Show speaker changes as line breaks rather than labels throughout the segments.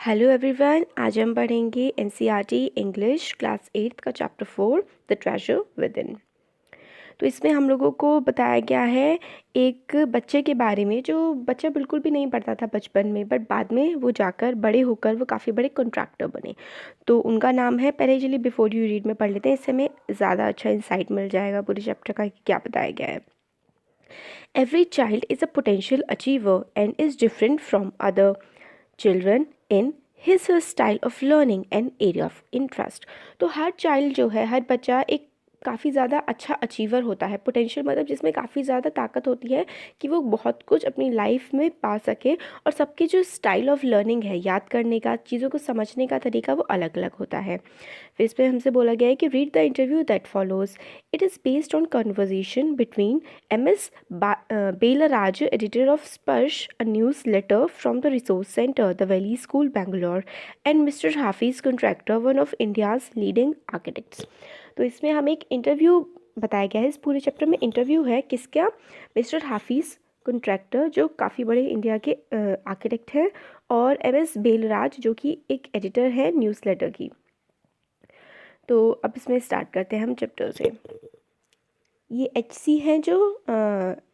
Hello everyone, आज हम पढ़ेंगे एनसीईआरटी इंग्लिश क्लास 8 का chapter 4 the treasure with in. तो इसमें हम लोगों को बताया गया है एक बच्चे के बारे में जो बच्चा बिल्कुल भी नहीं पढ़ता था बचपन में, बट बाद में वो जाकर बड़े होकर वो काफ़ी बड़े कॉन्ट्रैक्टर बने। तो उनका नाम है, पहले चलिए बिफोर यू रीड में पढ़ लेते हैं, इससे हमें ज़्यादा अच्छा इंसाइट मिल जाएगा पूरे चैप्टर का कि क्या बताया गया है। Every child is a potential achiever and is different from other children in his style of learning and area of interest. तो हर चाइल्ड जो है, हर बच्चा एक काफ़ी ज़्यादा अच्छा अचीवर होता है। पोटेंशियल मतलब जिसमें काफ़ी ज़्यादा ताकत होती है कि वो बहुत कुछ अपनी लाइफ में पा सके, और सबकी जो स्टाइल ऑफ लर्निंग है, याद करने का, चीज़ों को समझने का तरीका, वो अलग अलग होता है। फिर इस पर हमसे बोला गया है कि read the interview that follows. It is based on conversation between M S. Belaraj, editor of Sparsh, a newsletter from the Resource Center, the Valley School, Bangalore, and Mr. Hafiz, contractor, one of India's leading architects। तो इसमें हमें एक interview बताया गया है। इस पूरे chapter में इंटरव्यू है किसका? मिस्टर हाफिज़ कॉन्ट्रैक्टर, जो काफ़ी बड़े इंडिया के आर्किटेक्ट हैं, और एम.एस. बेलराज, जो कि एक एडिटर है न्यूज़लेटर की। तो अब इसमें स्टार्ट करते हैं हम चैप्टर से। ये एच.सी. हैं जो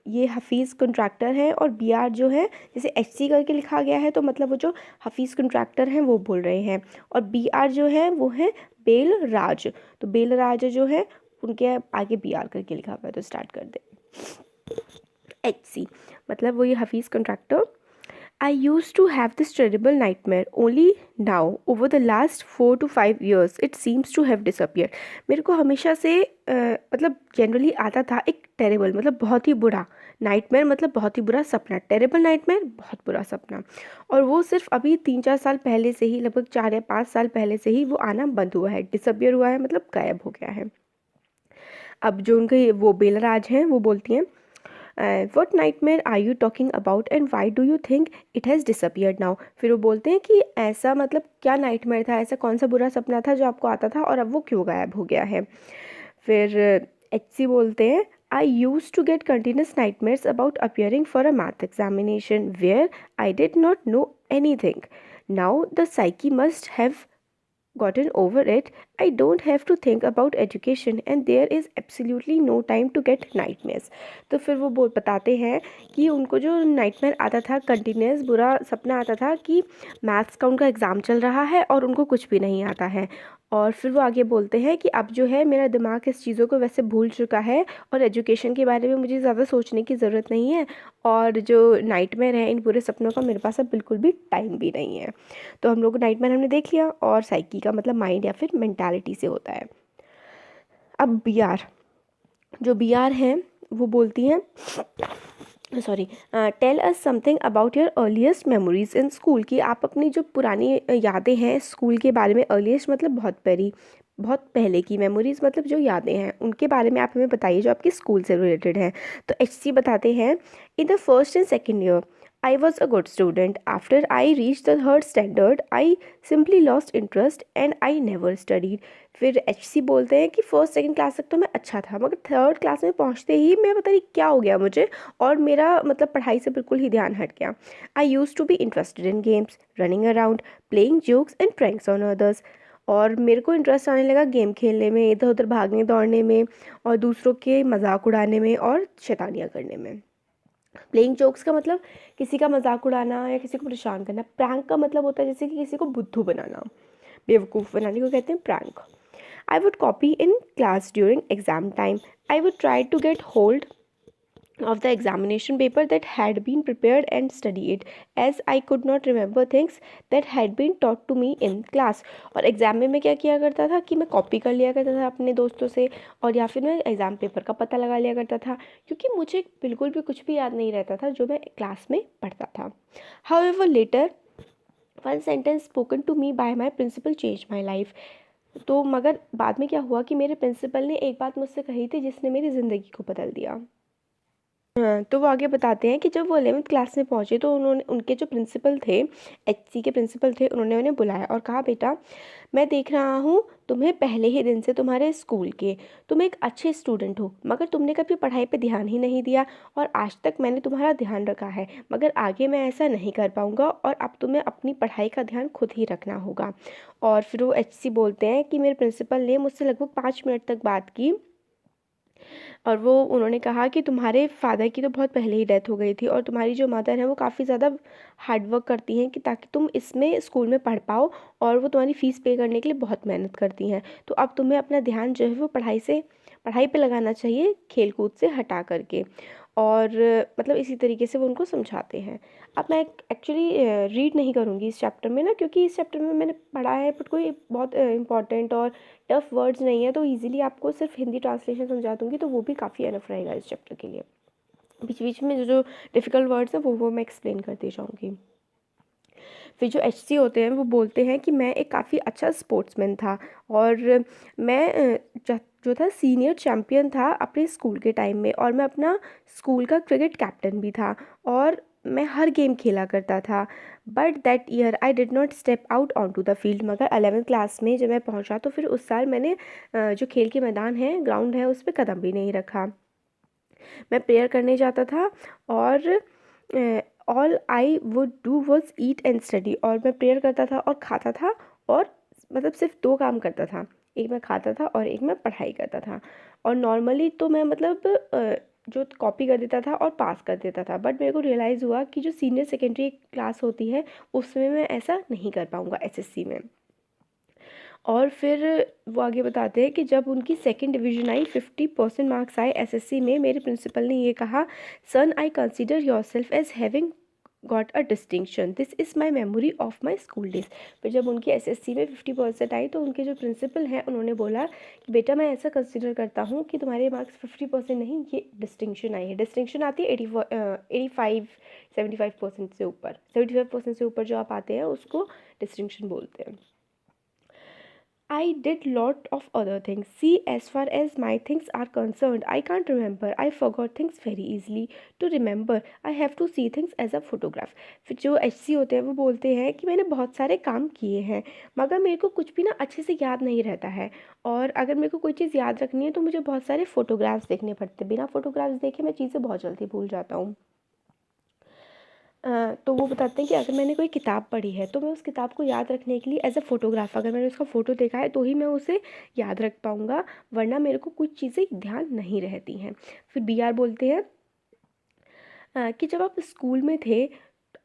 ये हफीज़ कॉन्ट्रैक्टर है, और बी.आर. जो है, जैसे एच.सी. करके लिखा गया है तो मतलब वो जो हफीज़ कॉन्ट्रैक्टर हैं वो बोल रहे हैं, और बी.आर. जो है वो है बेल राज। तो बेल राज जो है उनके आगे बी.आर. करके लिखा हुआ है। तो स्टार्ट कर दे। एच.सी. मतलब वो ये Hafeez contractor. I used to have this terrible nightmare. Only now, over the last 4 to 5 years, it seems to have disappeared. मेरे को हमेशा से मतलब जनरली आता था एक टेरेबल मतलब बहुत ही बुरा, नाइटमेयर मतलब बहुत ही बुरा सपना, टेरेबल नाइटमेयर बहुत बुरा सपना, और वो सिर्फ अभी 3-4 साल पहले से ही, लगभग 4 या 5 साल पहले से ही वो आना बंद हुआ है, डिसअपियर हुआ है, मतलब गायब हो गया है। अब जो उनके वो बेलराज हैं वो बोलती हैं, what nightmare are you talking about and why do you think it has disappeared now. फिर वो बोलते हैं कि ऐसा मतलब क्या नाइटमेयर था, ऐसा कौन सा बुरा सपना था जो आपको आता था और अब वो क्यों गायब हो गया है। फिर एच.सी. बोलते हैं, I used to get continuous nightmares about appearing for a math examination where I did not know anything. Now the psyche must have gotten over it. I don't have to think about education and there is absolutely no time to get nightmares। तो फिर वो बताते हैं कि उनको जो nightmare आता था, कंटिन्यूस बुरा सपना आता था कि मैथ्स का उनका एग्ज़ाम चल रहा है और उनको कुछ भी नहीं आता है। और फिर वो आगे बोलते हैं कि अब जो है मेरा दिमाग इस चीज़ों को वैसे भूल चुका है, और एजुकेशन के बारे में मुझे ज़्यादा सोचने की ज़रूरत नहीं है, और जो नाइटमेयर है इन पूरे सपनों का मेरे पास अब बिल्कुल भी टाइम भी नहीं है। तो हम लोग को नाइटमेयर हमने देख लिया, और साइकी का मतलब माइंड या फिर मेंटालिटी से होता है। अब बी.आर. जो बी.आर. हैं वो बोलती हैं, sorry, tell us something about your earliest memories in school. की आप अपनी जो पुरानी यादें हैं स्कूल के बारे में, अर्लीस्ट मतलब बहुत पहले की, मेमोरीज मतलब जो यादें हैं उनके बारे में आप हमें बताइए जो आपके स्कूल से रिलेटेड हैं। तो एच.सी. बताते हैं, in the first and second year I was a good student. After I reached the third standard, I simply lost interest and I never studied. फिर एच.सी. बोलते हैं कि फर्स्ट सेकंड क्लास तक तो मैं अच्छा था, मगर थर्ड क्लास में पहुंचते ही मैं पता नहीं क्या हो गया मुझे, और मेरा मतलब पढ़ाई से बिल्कुल ही ध्यान हट गया। I use to be interested in games, running around, playing jokes and pranks on others. और मेरे को इंटरेस्ट आने लगा गेम खेलने में, इधर उधर भागने दौड़ने में, और दूसरों के मजाक उड़ाने में और शैतानियाँ करने में। प्लेइंग जोक्स का मतलब किसी का मजाक उड़ाना या किसी को परेशान करना। प्रैंक का मतलब होता है जैसे कि किसी को बुद्धू बनाना, बेवकूफ़ बनाने को कहते हैं prank. I would copy in class during exam time. I would try to get hold of the examination paper that had been prepared and study it, as I could not remember things that had been taught to me in class। और exam में मैं क्या किया करता था कि मैं copy कर लिया करता था अपने दोस्तों से, और या फिर मैं एग्ज़ाम पेपर का पता लगा लिया करता था, क्योंकि मुझे बिल्कुल भी कुछ भी याद नहीं रहता था जो मैं क्लास में पढ़ता था। However, later one sentence spoken to me by my principal changed my life। तो मगर बाद में क्या हुआ कि मेरे प्रिंसिपल ने एक बात मुझसे कही थी जिसने मेरी ज़िंदगी को बदल दिया। तो वो आगे बताते हैं कि जब वो 11th क्लास में पहुँचे तो उन्होंने उनके जो प्रिंसिपल थे, एचसी के प्रिंसिपल थे, उन्होंने उन्हें बुलाया और कहा, बेटा मैं देख रहा हूँ तुम्हें पहले ही दिन से तुम्हारे स्कूल के, तुम एक अच्छे स्टूडेंट हो, मगर तुमने कभी पढ़ाई पे ध्यान ही नहीं दिया और आज तक मैंने तुम्हारा ध्यान रखा है, मगर आगे मैं ऐसा नहीं कर पाऊँगा और अब तुम्हें अपनी पढ़ाई का ध्यान खुद ही रखना होगा। और फिर वो एचसी बोलते हैं कि मेरे प्रिंसिपल ने मुझसे लगभग 5 मिनट तक बात की और वो उन्होंने कहा कि तुम्हारे फादर की तो बहुत पहले ही डेथ हो गई थी और तुम्हारी जो मदर है वो काफ़ी ज़्यादा हार्ड वर्क करती हैं कि ताकि तुम इसमें स्कूल में पढ़ पाओ, और वो तुम्हारी फ़ीस पे करने के लिए बहुत मेहनत करती हैं। तो अब तुम्हें अपना ध्यान जो है वो पढ़ाई पे लगाना चाहिए, खेल कूद से हटा करके। और मतलब इसी तरीके से वो उनको समझाते हैं। अब मैं एक्चुअली रीड नहीं करूँगी इस चैप्टर में ना, क्योंकि इस चैप्टर में मैंने पढ़ा है बट कोई बहुत इंपॉर्टेंट और टफ वर्ड्स नहीं है, तो इजीली आपको सिर्फ हिंदी ट्रांसलेशन समझा दूँगी, तो वो भी काफ़ी एनफ रहेगा इस चैप्टर के लिए। बीच बीच में जो जो डिफ़िकल्ट वर्ड्स हैं वो मैं एक्सप्लेन करती जाऊँगी। फिर जो एचसी होते हैं वो बोलते हैं कि मैं एक काफ़ी अच्छा स्पोर्ट्समैन था और मैं जो था सीनियर चैम्पियन था अपने स्कूल के टाइम में, और मैं अपना स्कूल का क्रिकेट कैप्टन भी था और मैं हर गेम खेला करता था। But that year I did not step out on to the field, मगर 11th क्लास में जब मैं पहुंचा तो फिर उस साल मैंने जो खेल के मैदान है, ग्राउंड है, उस पर कदम भी नहीं रखा। मैं प्रेयर करने जाता था और all I would do was eat and study, और मैं प्रेयर करता था और खाता था, और मतलब सिर्फ 2 काम करता था, एक मैं खाता था और एक मैं पढ़ाई करता था। और नॉर्मली तो मैं मतलब जो कॉपी कर देता था और पास कर देता था, बट मेरे को रियलाइज़ हुआ कि जो सीनियर सेकेंडरी क्लास होती है उसमें मैं ऐसा नहीं कर पाऊँगा एसएससी में। और फिर वो आगे बताते हैं कि जब उनकी सेकंड डिवीज़न आई, 50% मार्क्स आए एसएससी में, मेरे प्रिंसिपल ने ये कहा, son I consider yourself as having got a distinction, this is my memory of my school days. फिर जब उनकी एसएससी में 50% आई तो उनके जो प्रिंसिपल हैं उन्होंने बोला कि बेटा मैं ऐसा कंसिडर करता हूँ कि तुम्हारे मार्क्स 50% नहीं, ये डिस्टिंक्शन आई है। डिस्टिंक्शन आती है 85 75% से ऊपर, 75% से ऊपर जो आप आते हैं उसको डिस्टिंक्शन बोलते हैं। I did lot of other things. See, as far as my things are concerned, I can't remember. I forgot things very easily. To remember, I have to see things as a photograph. फिर जो HC होते हैं वो बोलते हैं कि मैंने बहुत सारे काम किए हैं, मगर मेरे को कुछ भी ना अच्छे से याद नहीं रहता है, और अगर मेरे को कोई चीज़ याद रखनी है तो मुझे बहुत सारे फ़ोटोग्राफ्स देखने पड़ते, बिना फ़ोटोग्राफ्स देखे मैं चीज़ें बहुत जल्दी भूल जाता हूँ। तो वो बताते हैं कि अगर मैंने कोई किताब पढ़ी है तो मैं उस किताब को याद रखने के लिए एज अ फ़ोटोग्राफ, अगर मैंने उसका फ़ोटो देखा है तो ही मैं उसे याद रख पाऊँगा, वरना मेरे को कुछ चीज़ें ध्यान नहीं रहती हैं। फिर बीआर बोलते हैं कि जब आप स्कूल में थे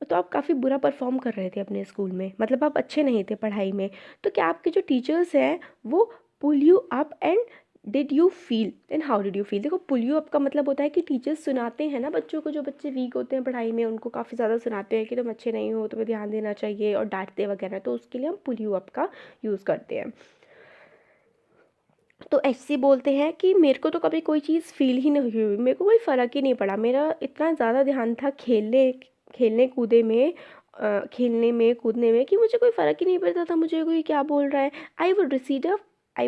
तो आप काफ़ी बुरा परफॉर्म कर रहे थे अपने स्कूल में, मतलब आप अच्छे नहीं थे पढ़ाई में, तो क्या आपके जो टीचर्स हैं वो pull you up and did you feel and how did you feel. देखो, पुल यू अप का मतलब होता है कि टीचर्स सुनाते हैं ना बच्चों को, जो बच्चे वीक होते हैं पढ़ाई में उनको काफ़ी ज़्यादा सुनाते हैं कि तुम अच्छे नहीं हो, तुम्हें ध्यान देना चाहिए, और डांटते वगैरह, तो उसके लिए हम पुल यू अप का यूज़ करते हैं। तो एचसी बोलते हैं कि मेरे को तो कभी कोई चीज़ फील ही नहीं हुई, मेरे को कोई फ़र्क ही नहीं पड़ा, मेरा इतना ज़्यादा ध्यान था खेलने खेलने कूदे में खेलने में कूदने में कि मुझे कोई फ़र्क ही नहीं पड़ता था मुझे कोई क्या बोल रहा है। I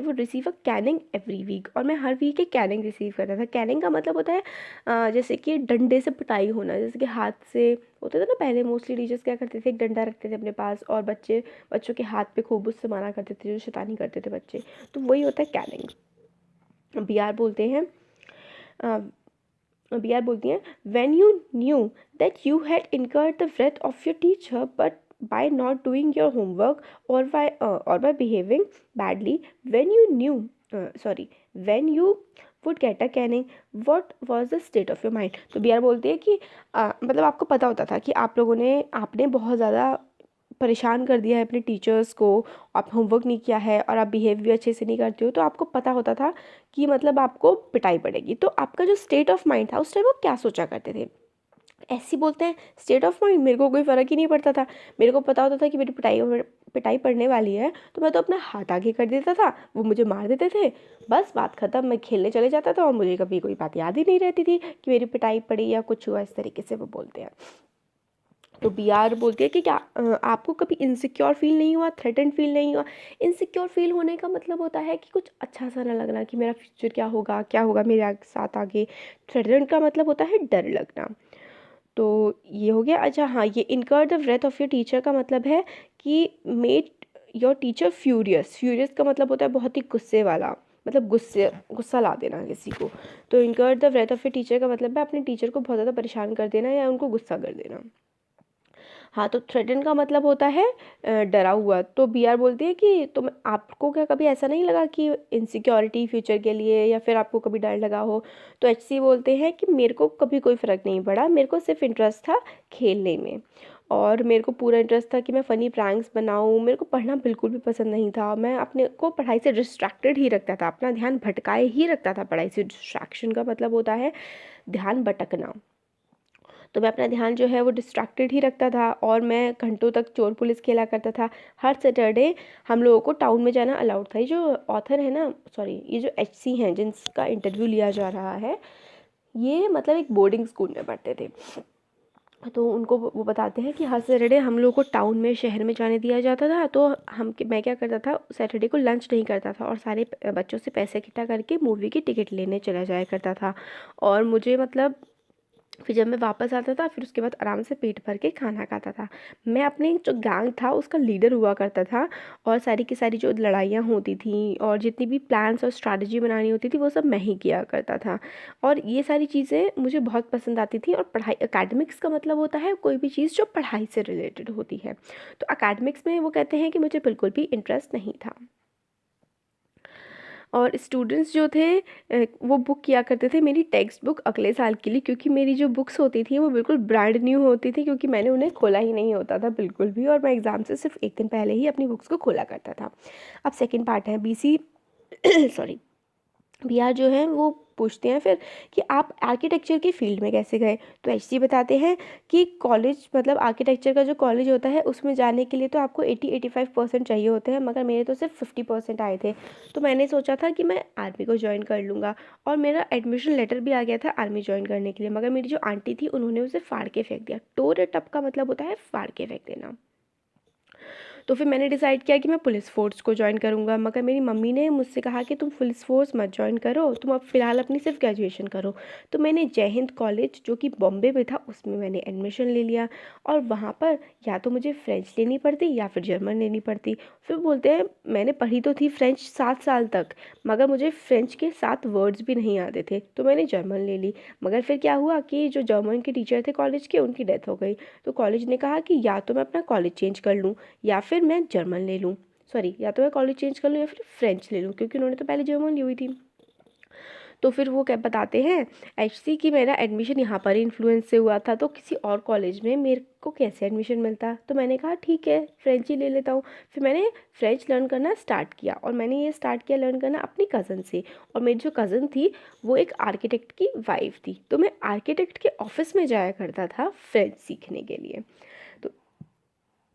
would receive a caning every week, और मैं हर वीक एक कैनिंग रिसीव करता था। कैनिंग का मतलब होता है जैसे कि डंडे से पिटाई होना, जैसे कि हाथ से होता था ना, पहले मोस्टली टीचर्स क्या करते थे, एक डंडा रखते थे अपने पास और बच्चों के हाथ पे खूब उससे मारा करते थे, जो शैतानी करते थे बच्चे, तो वही होता है कैनिंग। बीआर बोलते हैं बीआर बोलती हैं, when you knew that you had incurred the wrath of your teacher but by not doing your homework or by behaving badly, when you knew when you would get a caning, what was the state of your mind। तो B R बोलती है कि मतलब आपको पता होता था कि आपने बहुत ज़्यादा परेशान कर दिया है अपने टीचर्स को, आप होमवर्क नहीं किया है और आप बिहेव भी अच्छे से नहीं करते हो, तो आपको पता होता था कि मतलब आपको पिटाई पड़ेगी, तो आपका जो स्टेट ऑफ माइंड था उस टाइम आप क्या सोचा करते थे। ऐसे बोलते हैं स्टेट ऑफ माइंड, मेरे को कोई फ़र्क ही नहीं पड़ता था, मेरे को पता होता था कि मेरी पिटाई पड़ने वाली है तो मैं तो अपना हाथ आगे कर देता था, वो मुझे मार देते थे, बस बात ख़त्म, मैं खेलने चले जाता था और मुझे कभी कोई बात याद ही नहीं रहती थी कि मेरी पिटाई पड़ी या कुछ हुआ, इस तरीके से वो बोलते हैं। तो बी आर बोलती है कि क्या आपको कभी इनसिक्योर फील नहीं हुआ, थ्रेटन फील नहीं हुआ। इनसिक्योर फील होने का मतलब होता है कि कुछ अच्छा सा ना लगना कि मेरा फ्यूचर क्या होगा मेरे साथ आगे। थ्रेटन का मतलब होता है डर लगना। तो ये हो गया। अच्छा हाँ, ये इनकर द व्रेथ ऑफ योर टीचर का मतलब है कि made your teacher furious. Furious का मतलब होता है बहुत ही गुस्से वाला, मतलब गुस्सा ला देना किसी को। तो इनकर द व्रेथ ऑफ योर टीचर का मतलब है अपने टीचर को बहुत ज़्यादा परेशान कर देना या उनको गुस्सा कर देना। हाँ, तो थ्रेटन का मतलब होता है डरा हुआ। तो बी आर बोलती है कि तुम आपको क्या कभी ऐसा नहीं लगा कि इनसिक्योरिटी फ्यूचर के लिए या फिर आपको कभी डर लगा हो। तो एच सी बोलते हैं कि मेरे को कभी कोई फ़र्क नहीं पड़ा, मेरे को सिर्फ इंटरेस्ट था खेलने में, और मेरे को पूरा इंटरेस्ट था कि मैं फ़नी प्रैंक्स बनाऊँ। मेरे को पढ़ना बिल्कुल भी पसंद नहीं था, मैं अपने को पढ़ाई से डिस्ट्रैक्टेड ही रखता था, अपना ध्यान भटकाए ही रखता था पढ़ाई से। डिस्ट्रैक्शन का मतलब होता है ध्यान भटकना। तो मैं अपना ध्यान जो है वो डिस्ट्रैक्टेड ही रखता था, और मैं घंटों तक चोर पुलिस खेला करता था। हर सैटरडे हम लोगों को टाउन में जाना अलाउड था। ये जो ऑथर है ना, सॉरी, ये जो एच सी हैं जिनका इंटरव्यू लिया जा रहा है, ये मतलब एक बोर्डिंग स्कूल में पढ़ते थे। तो उनको वो बताते हैं कि हर सैटरडे हम लोग को टाउन में, शहर में जाने दिया जाता था। तो मैं क्या करता था, सैटरडे को लंच नहीं करता था और सारे बच्चों से पैसे इकट्ठा करके मूवी की टिकट लेने चला जाया करता था। और मुझे मतलब फिर जब मैं वापस आता था फिर उसके बाद आराम से पेट भर के खाना खाता था। मैं अपने जो गैंग था उसका लीडर हुआ करता था, और सारी की सारी जो लड़ाइयाँ होती थी और जितनी भी प्लान्स और स्ट्रैटेजी बनानी होती थी वो सब मैं ही किया करता था। और ये सारी चीज़ें मुझे बहुत पसंद आती थी। और पढ़ाई, एकेडमिक्स का मतलब होता है कोई भी चीज़ जो पढ़ाई से रिलेटेड होती है। तो एकेडमिक्स में वो कहते हैं कि मुझे बिल्कुल भी इंटरेस्ट नहीं था। और स्टूडेंट्स जो थे वो बुक किया करते थे मेरी टेक्स्ट बुक अगले साल के लिए, क्योंकि मेरी जो बुक्स होती थी वो बिल्कुल ब्रांड न्यू होती थी, क्योंकि मैंने उन्हें खोला ही नहीं होता था बिल्कुल भी, और मैं एग्ज़ाम से सिर्फ एक दिन पहले ही अपनी बुक्स को खोला करता था। अब सेकंड पार्ट है B C sorry, B R जो है वो पूछते हैं फिर कि आप आर्किटेक्चर की फील्ड में कैसे गए। तो एच सी बताते हैं कि कॉलेज, मतलब आर्किटेक्चर का जो कॉलेज होता है उसमें जाने के लिए तो आपको 80-85% चाहिए होते हैं, मगर मेरे तो सिर्फ 50% आए थे। तो मैंने सोचा था कि मैं आर्मी को ज्वाइन कर लूँगा, और मेरा एडमिशन लेटर भी आ गया था आर्मी ज्वाइन करने के लिए, मगर मेरी जो आंटी थी उन्होंने उसे फाड़ के फेंक दिया। टोर इट अप का मतलब होता है फाड़ के फेंक देना। तो फिर मैंने डिसाइड किया कि मैं पुलिस फ़ोर्स को ज्वाइन करूँगा, मगर मेरी मम्मी ने मुझसे कहा कि तुम पुलिस फ़ोर्स मत ज्वाइन करो, तुम अब फ़िलहाल अपनी सिर्फ ग्रेजुएशन करो। तो मैंने जय हिंद कॉलेज जो कि बॉम्बे में था उसमें मैंने एडमिशन ले लिया, और वहाँ पर या तो मुझे फ़्रेंच लेनी पड़ती या फिर जर्मन लेनी पड़ती। फिर बोलते हैं मैंने पढ़ी तो थी फ़्रेंच 7 साल तक, मगर मुझे फ़्रेंच के 7 वर्ड्स भी नहीं आते थे, तो मैंने जर्मन ले ली। मगर फिर क्या हुआ कि जो जर्मन के टीचर थे कॉलेज के, उनकी डेथ हो गई। तो कॉलेज ने कहा कि या तो मैं अपना कॉलेज चेंज कर लूँ या फिर मैं जर्मन ले लूँ, सॉरी, या तो मैं कॉलेज चेंज कर लूँ या फिर फ्रेंच ले लूँ, क्योंकि उन्होंने तो पहले जर्मन ली हुई थी। तो फिर वो क्या बताते हैं एच सी कि मेरा एडमिशन यहाँ पर इन्फ्लुएंस से हुआ था, तो किसी और कॉलेज में मेरे को कैसे एडमिशन मिलता। तो मैंने कहा ठीक है फ्रेंच ही ले लेता हूँ। फिर मैंने फ्रेंच लर्न करना स्टार्ट किया, और मैंने ये स्टार्ट किया लर्न करना अपनी कज़न से। और मेरी जो कज़न थी वो एक आर्किटेक्ट की वाइफ थी, तो मैं आर्किटेक्ट के ऑफिस में जाया करता था फ्रेंच सीखने के लिए। तो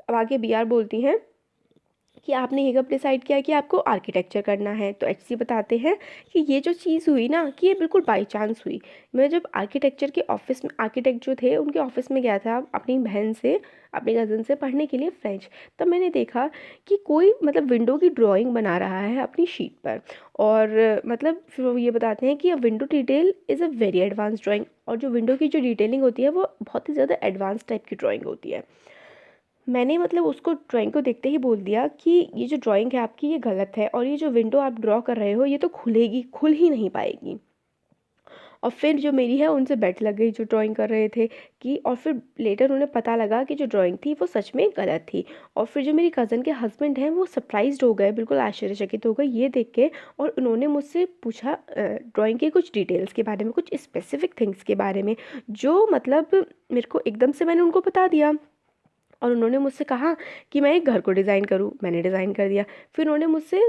अब आगे बी आर बोलती हैं कि आपने ये कब डिसाइड किया कि आपको आर्किटेक्चर करना है। तो एच सी बताते हैं कि ये जो चीज़ हुई ना, कि ये बिल्कुल बाई चांस हुई। मैं जब आर्किटेक्चर के ऑफिस में, आर्किटेक्ट जो थे उनके ऑफिस में गया था अपनी बहन से, अपनी कज़न से पढ़ने के लिए फ्रेंच, तब मैंने देखा कि कोई मतलब विंडो की ड्राइंग बना रहा है अपनी शीट पर। और मतलब फिर वो ये बताते हैं कि अ window detail is a very advance drawing, और जो विंडो की जो डिटेलिंग होती है वो बहुत ही ज़्यादा एडवांस टाइप की ड्राइंग होती है। मैंने मतलब उसको ड्राइंग को देखते ही बोल दिया कि ये जो ड्राइंग है आपकी ये गलत है, और ये जो विंडो आप ड्रॉ कर रहे हो ये तो खुल ही नहीं पाएगी। और फिर जो मेरी है उनसे बैठ लग गई जो ड्राइंग कर रहे थे कि, और फिर लेटर उन्हें पता लगा कि जो ड्राइंग थी वो सच में गलत थी। और फिर जो मेरी कज़न के हस्बैंड हैं वो सरप्राइज्ड हो गए, बिल्कुल आश्चर्यचकित हो गए ये देख के, और उन्होंने मुझसे पूछा ड्राइंग के कुछ डिटेल्स के बारे में, कुछ स्पेसिफिक थिंग्स के बारे में, जो मतलब मेरे को एकदम से मैंने उनको बता दिया। और उन्होंने मुझसे कहा कि मैं एक घर को डिज़ाइन करूँ, मैंने डिज़ाइन कर दिया। फिर उन्होंने मुझसे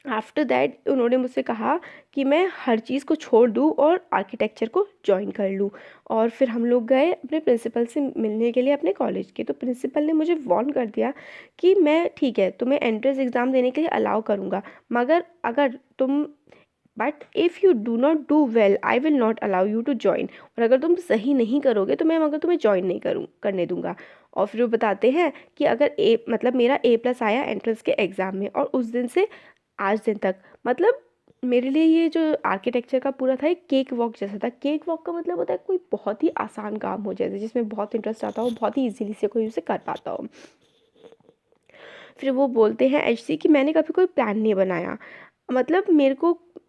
आफ्टर दैट उन्होंने मुझसे कहा कि मैं हर चीज़ को छोड़ दूँ और आर्किटेक्चर को जॉइन कर लूँ। और फिर हम लोग गए अपने प्रिंसिपल से मिलने के लिए अपने कॉलेज के। तो प्रिंसिपल ने मुझे वार्न कर दिया कि मैं ठीक है तुम्हें एंट्रेंस एग्ज़ाम देने के लिए अलाउ करूँगा, मगर अगर तुम but if you do not do well I will not allow you to join, और अगर तुम सही नहीं करोगे तो मैं मगर तुम्हें ज्वाइन नहीं करने दूंगा। और फिर वो बताते हैं कि अगर मतलब मेरा A+ आया एंट्रेंस के एग्ज़ाम में, और उस दिन से आज दिन तक मतलब मेरे लिए ये जो आर्किटेक्चर का पूरा था एक केक वॉक जैसा था। केक वॉक का मतलब होता है कोई बहुत ही आसान काम हो, जैसे जिसमें बहुत इंटरेस्ट आता हो, बहुत ही इजीली से कोई उसे कर पाता हो। फिर वो बोलते हैं HC कि मैंने कभी कोई प्लान नहीं बनाया, मतलब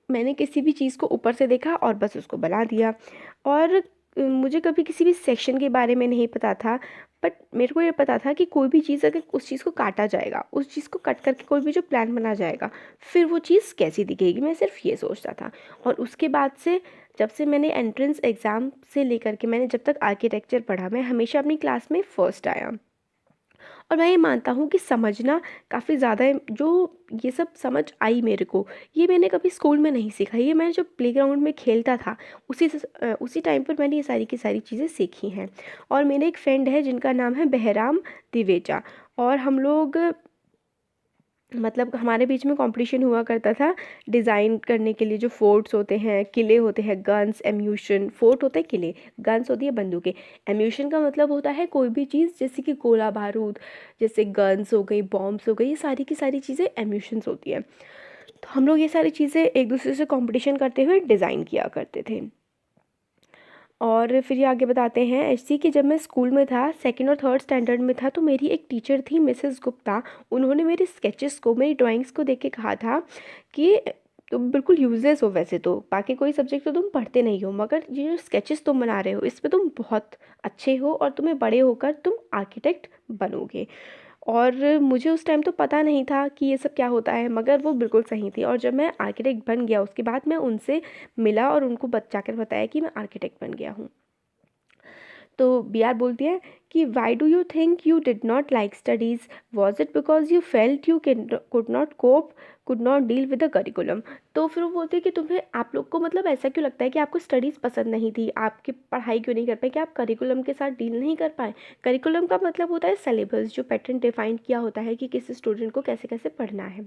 मैंने किसी भी चीज़ को ऊपर से देखा और बस उसको बना दिया। और मुझे कभी किसी भी सेक्शन के बारे में नहीं पता था, बट मेरे को ये पता था कि कोई भी चीज़ अगर उस चीज़ को काटा जाएगा, उस चीज़ को कट करके कोई भी जो प्लान बना जाएगा, फिर वो चीज़ कैसी दिखेगी, मैं सिर्फ ये सोचता था। और उसके बाद से जब से मैंने एंट्रेंस एग्ज़ाम से लेकर के मैंने जब तक आर्किटेक्चर पढ़ा, मैं हमेशा अपनी क्लास में फ़र्स्ट आया। और मैं ये मानता हूँ कि समझना काफ़ी ज़्यादा जो ये सब समझ आई मेरे को, ये मैंने कभी स्कूल में नहीं सीखा, ये मैंने जब प्लेग्राउंड में खेलता था उसी टाइम पर मैंने ये सारी की सारी चीज़ें सीखी हैं। और मेरे एक फ्रेंड है जिनका नाम है बहराम दिवेचा, और हम लोग मतलब हमारे बीच में कंपटीशन हुआ करता था डिज़ाइन करने के लिए। जो फोर्ट्स होते हैं, किले होते हैं, गन्स एम्यूशन, फोर्ट होते हैं किले, गन्स होती है बंदूकें। एम्यूशन का मतलब होता है कोई भी चीज़ जैसे कि गोला बारूद, जैसे गन्स हो गई, बॉम्ब्स हो गई, ये सारी की सारी चीज़ें एम्यूशंस होती हैं। तो हम लोग ये सारी चीज़ें एक दूसरे से कंपटीशन करते हुए डिज़ाइन किया करते थे। और फिर ये आगे बताते हैं HC कि जब मैं स्कूल में था, सेकंड और थर्ड स्टैंडर्ड में था, तो मेरी एक टीचर थी मिसेस गुप्ता। उन्होंने मेरी स्केचेस को, मेरी ड्राइंग्स को देख के कहा था कि तुम बिल्कुल यूजलेस हो, वैसे तो बाकी कोई सब्जेक्ट तो तुम पढ़ते नहीं हो, मगर ये जो स्केचेस तुम बना रहे हो इसमें तुम बहुत अच्छे हो, और तुम्हें बड़े होकर तुम आर्किटेक्ट बनोगे। और मुझे उस टाइम तो पता नहीं था कि ये सब क्या होता है, मगर वो बिल्कुल सही थी। और जब मैं आर्किटेक्ट बन गया उसके बाद मैं उनसे मिला और उनको जाकर बताया कि मैं आर्किटेक्ट बन गया हूँ। तो BR बोलती है कि why do you think you did not like studies, was it because you felt you could not cope, could not deal with the curriculum. तो फिर वो बोलती है कि तुम्हें, आप लोग को मतलब ऐसा क्यों लगता है कि आपको स्टडीज़ पसंद नहीं थी, आपकी पढ़ाई क्यों नहीं कर पाए, कि आप करिकुलम के साथ डील नहीं कर पाए। करिकुलम का मतलब होता है सिलेबस, जो पैटर्न डिफाइन किया होता है कि किसी स्टूडेंट को कैसे कैसे पढ़ना है।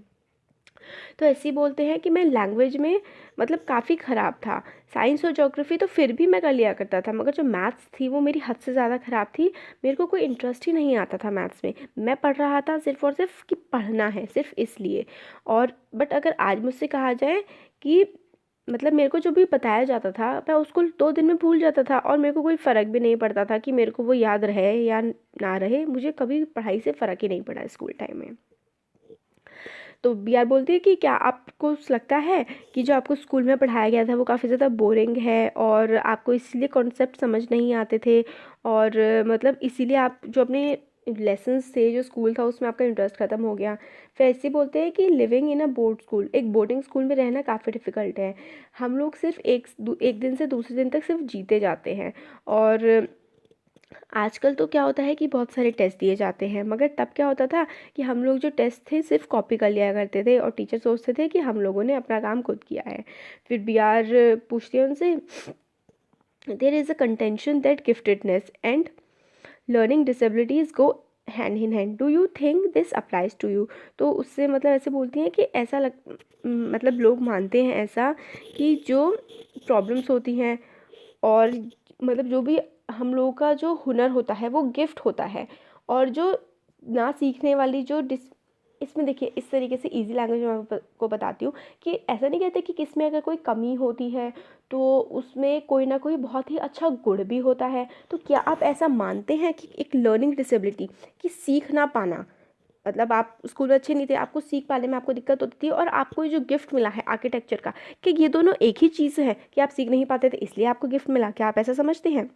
तो ऐसे ही बोलते हैं कि मैं लैंग्वेज में मतलब काफ़ी ख़राब था। साइंस और ज्योग्राफी तो फिर भी मैं कर लिया करता था, मगर जो मैथ्स थी वो मेरी हद से ज़्यादा ख़राब थी। मेरे को कोई इंटरेस्ट ही नहीं आता था मैथ्स में। मैं पढ़ रहा था सिर्फ़ और सिर्फ कि पढ़ना है, सिर्फ इसलिए। और बट अगर आज मुझसे कहा जाए कि मतलब मेरे को जो भी बताया जाता था मैं उसको 2 दिन में भूल जाता था, और मेरे को कोई फ़र्क भी नहीं पड़ता था कि मेरे को वो याद रहे या ना रहे। मुझे कभी पढ़ाई से फ़र्क ही नहीं पड़ा स्कूल टाइम में। तो BR बोलती है कि क्या आपको लगता है कि जो आपको स्कूल में पढ़ाया गया था वो काफ़ी ज़्यादा बोरिंग है, और आपको इसलिए कॉन्सेप्ट समझ नहीं आते थे, और मतलब इसीलिए आप जो अपने लेसन्स थे, जो स्कूल था उसमें आपका इंटरेस्ट ख़त्म हो गया। फिर ऐसे बोलते हैं कि living in a board school, एक बोर्डिंग स्कूल में रहना काफ़ी डिफ़िकल्ट है। हम लोग सिर्फ एक दिन से दूसरे दिन तक सिर्फ जीते जाते हैं। और आजकल तो क्या होता है कि बहुत सारे टेस्ट दिए जाते हैं, मगर तब क्या होता था कि हम लोग जो टेस्ट थे सिर्फ कॉपी कर लिया करते थे, और टीचर सोचते थे कि हम लोगों ने अपना काम खुद किया है। फिर BR पूछती है उनसे, there is a contention that giftedness and learning disabilities go hand in hand, do you think this applies to you. तो उससे मतलब ऐसे बोलती हैं कि मतलब लोग मानते हैं ऐसा कि जो प्रॉब्लम्स होती हैं, और मतलब जो भी हम लोगों का जो हुनर होता है वो गिफ्ट होता है। और जो ना सीखने वाली जो इसमें देखिए इस तरीके से इजी लैंग्वेज में मैं आपको बताती हूँ कि ऐसा नहीं कहते कि किसमें अगर कोई कमी होती है तो उसमें कोई ना कोई बहुत ही अच्छा गुण भी होता है। तो क्या आप ऐसा मानते हैं कि एक लर्निंग डिसेबिलिटी, कि सीख ना पाना, मतलब आप स्कूल में अच्छे नहीं थे, आपको सीख पाने में आपको दिक्कत होती थी, और आपको ये जो गिफ्ट मिला है आर्किटेक्चर का, कि ये दोनों एक ही चीज़ है, कि आप सीख नहीं पाते थे इसलिए आपको गिफ्ट मिला, क्या आप ऐसा समझते हैं।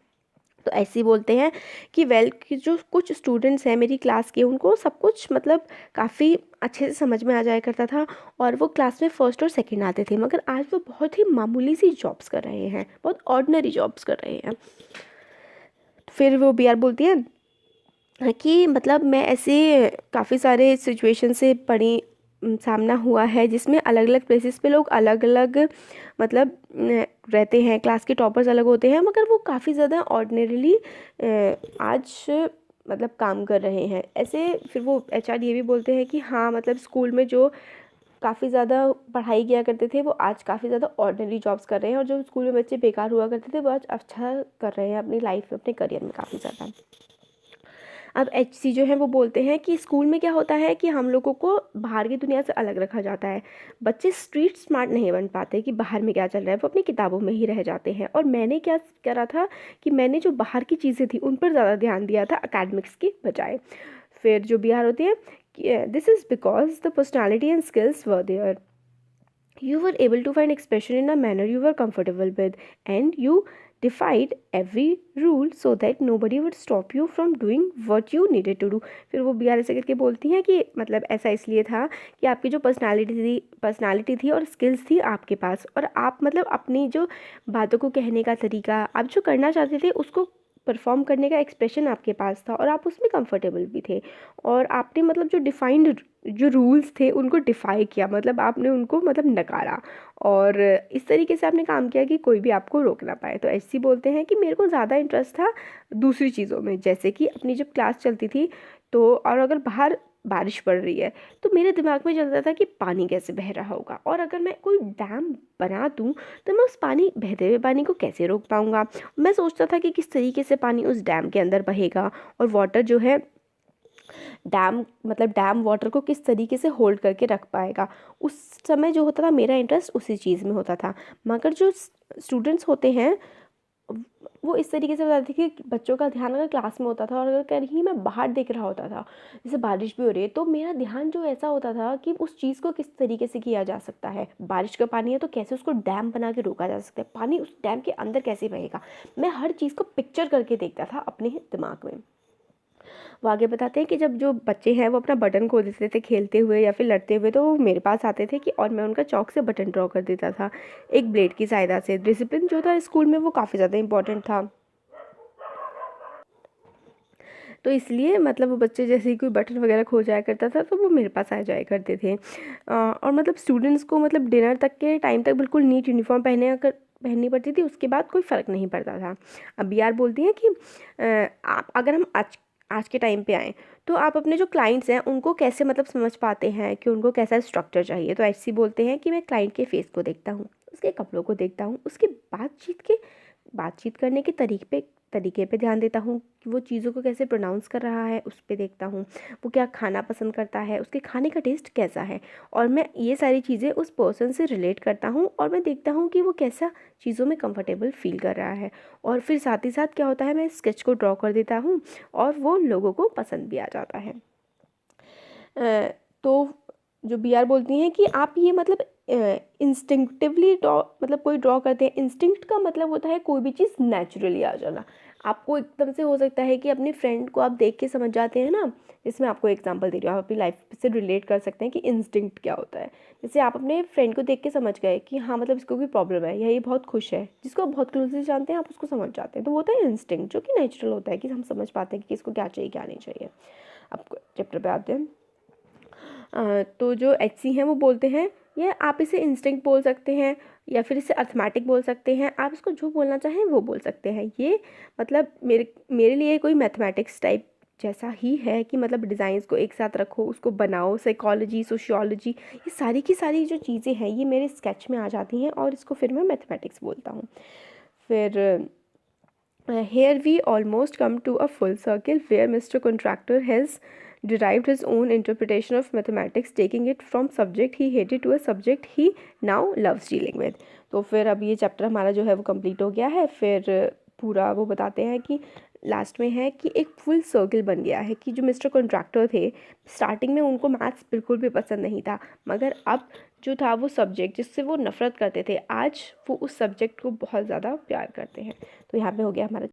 तो ऐसे ही बोलते हैं कि कि जो कुछ स्टूडेंट्स हैं मेरी क्लास के, उनको सब कुछ मतलब काफ़ी अच्छे से समझ में आ जाया करता था, और वो क्लास में फर्स्ट और सेकंड आते थे, मगर आज वो बहुत ही मामूली सी जॉब्स कर रहे हैं, बहुत ऑर्डिनरी जॉब्स कर रहे हैं। फिर वो BR बोलती है कि मतलब मैं ऐसे काफ़ी सारे सिचुएशन से सामना हुआ है जिसमें अलग अलग प्लेसेस पे लोग अलग अलग मतलब रहते हैं, क्लास के टॉपर्स अलग होते हैं, मगर वो काफ़ी ज़्यादा ऑर्डिनरीली आज मतलब काम कर रहे हैं ऐसे। फिर वो HR ये भी बोलते हैं कि हाँ मतलब स्कूल में जो काफ़ी ज़्यादा पढ़ाई किया करते थे वो आज काफ़ी ज़्यादा ऑर्डिनरी जॉब्स कर रहे हैं, और जो स्कूल में बच्चे बेकार हुआ करते थे वो आज अच्छा कर रहे हैं अपनी लाइफ में, अपने करियर में काफ़ी ज़्यादा। अब HC जो है वो बोलते हैं कि स्कूल में क्या होता है कि हम लोगों को बाहर की दुनिया से अलग रखा जाता है। बच्चे स्ट्रीट स्मार्ट नहीं बन पाते कि बाहर में क्या चल रहा है, वो अपनी किताबों में ही रह जाते हैं। और मैंने क्या करा था कि मैंने जो बाहर की चीज़ें थी उन पर ज़्यादा ध्यान दिया था एकेडमिक्स की बजाय। फिर जो BR होती है, this is because the personality and skills were there, you were able to find expression in a manner you were comfortable with, and you defied every rule so that nobody would stop you from doing what you needed to do। फिर वो BR ऐसे करके बोलती हैं कि मतलब ऐसा इसलिए था कि आपकी जो पर्सनालिटी थी और स्किल्स थी आपके पास, और आप मतलब अपनी जो बातों को कहने का तरीका, आप जो करना चाहते थे उसको परफॉर्म करने का एक्सप्रेशन आपके पास था, और आप उसमें कंफर्टेबल भी थे, और आपने मतलब जो डिफाइंड जो रूल्स थे उनको डिफ़ाई किया, मतलब आपने उनको मतलब नकारा, और इस तरीके से आपने काम किया कि कोई भी आपको रोक ना पाए। तो HC बोलते हैं कि मेरे को ज़्यादा इंटरेस्ट था दूसरी चीज़ों में, जैसे कि अपनी जब क्लास चलती थी तो, और अगर बाहर बारिश पड़ रही है तो मेरे दिमाग में चलता था कि पानी कैसे बह रहा होगा, और अगर मैं कोई डैम बना दूँ तो मैं उस बहते हुए पानी को कैसे रोक पाऊँगा। मैं सोचता था कि किस तरीके से पानी उस डैम के अंदर बहेगा, और वाटर जो है डैम वाटर को किस तरीके से होल्ड करके रख पाएगा। उस समय जो होता था मेरा इंटरेस्ट उसी चीज़ में होता था। मगर जो स्टूडेंट्स होते हैं वो इस तरीके से बताते थे कि बच्चों का ध्यान अगर क्लास में होता था और अगर कहीं मैं बाहर देख रहा होता था, जैसे बारिश भी हो रही है, तो मेरा ध्यान जो ऐसा होता था कि उस चीज़ को किस तरीके से किया जा सकता है। बारिश का पानी है तो कैसे उसको डैम बना के रोका जा सकता है, पानी उस डैम के अंदर कैसे बहेगा। मैं हर चीज़ को पिक्चर करके देखता था अपने दिमाग में। वो आगे बताते हैं कि जब जो बच्चे हैं वो अपना बटन खो देते थे खेलते हुए या फिर लड़ते हुए, तो वो मेरे पास आते थे कि, और मैं उनका चॉक से बटन ड्रॉ कर देता था एक ब्लेड की सहायता से। डिसिप्लिन जो था स्कूल में वो काफ़ी ज़्यादा इंपॉर्टेंट था, तो इसलिए मतलब वो बच्चे जैसे ही कोई बटन वगैरह खो जाया करता था तो वो मेरे पास आ जाया करते थे। और मतलब स्टूडेंट्स को मतलब डिनर तक के टाइम तक बिल्कुल नीट यूनिफॉर्म पहननी पड़ती थी, उसके बाद कोई फ़र्क नहीं पड़ता था। अब BR बोलती हैं कि आप अगर हम आज के टाइम पे आएँ तो आप अपने जो क्लाइंट्स हैं उनको कैसे मतलब समझ पाते हैं कि उनको कैसा स्ट्रक्चर चाहिए। तो HC बोलते हैं कि मैं क्लाइंट के फेस को देखता हूँ, उसके कपड़ों को देखता हूँ, उसके बातचीत करने के तरीके पे ध्यान देता हूँ कि वो चीज़ों को कैसे प्रोनाउंस कर रहा है, उस पे देखता हूँ। वो क्या खाना पसंद करता है, उसके खाने का टेस्ट कैसा है, और मैं ये सारी चीज़ें उस पर्सन से रिलेट करता हूँ, और मैं देखता हूँ कि वो कैसा चीज़ों में कंफर्टेबल फील कर रहा है। और फिर साथ ही साथ क्या होता है, मैं स्केच को ड्रॉ कर देता हूँ और वो लोगों को पसंद भी आ जाता है। तो जो BR बोलती हैं कि आप ये मतलब इंस्टिंक्टिवली ड्रॉ मतलब कोई ड्रॉ करते हैं। इंस्टिंक्ट का मतलब होता है कोई भी चीज़ नेचुरली आ जाना। आपको एकदम से हो सकता है कि अपने फ्रेंड को आप देख के समझ जाते हैं ना, इसमें आपको एग्जांपल दे रही हूँ, आप अपनी लाइफ से रिलेट कर सकते हैं कि इंस्टिंक्ट क्या होता है। जैसे आप अपने फ्रेंड को देख के समझ गए कि हाँ मतलब इसको कोई प्रॉब्लम है या ये बहुत खुश है, जिसको आप बहुत क्लोजली जानते हैं आप उसको समझ जाते हैं, तो वो होता है इंस्टिंक्ट, जो कि नेचुरल होता है कि हम समझ पाते हैं कि किसको क्या चाहिए क्या नहीं चाहिए। अब चैप्टर पे आते हैं। तो जो HC हैं वो बोलते हैं ये आप इसे इंस्टिंक्ट बोल सकते हैं या फिर इसे अर्थमेटिक बोल सकते हैं, आप इसको जो बोलना चाहें वो बोल सकते हैं। ये मतलब मेरे लिए कोई मैथमेटिक्स टाइप जैसा ही है कि मतलब डिज़ाइंस को एक साथ रखो, उसको बनाओ, साइकोलॉजी, सोशियोलॉजी, ये सारी की सारी जो चीज़ें हैं ये मेरे स्केच में आ जाती हैं, और इसको फिर मैं मैथमेटिक्स बोलता हूँ। फिर here we almost come to a full circle where Mr. Contractor has derived his own interpretation of mathematics, taking it from subject he hated to a subject he now loves dealing with। तो फिर अब ये chapter हमारा जो है वो complete हो गया है। फिर पूरा वो बताते हैं कि लास्ट में है कि एक फुल सर्कल बन गया है कि जो मिस्टर कॉन्ट्रैक्टर थे स्टार्टिंग में उनको मैथ्स बिल्कुल भी पसंद नहीं था, मगर अब जो था वो सब्जेक्ट जिससे वो नफ़रत करते थे आज वो उस सब्जेक्ट को बहुत ज़्यादा प्यार करते हैं। तो यहाँ पे हो गया हमारा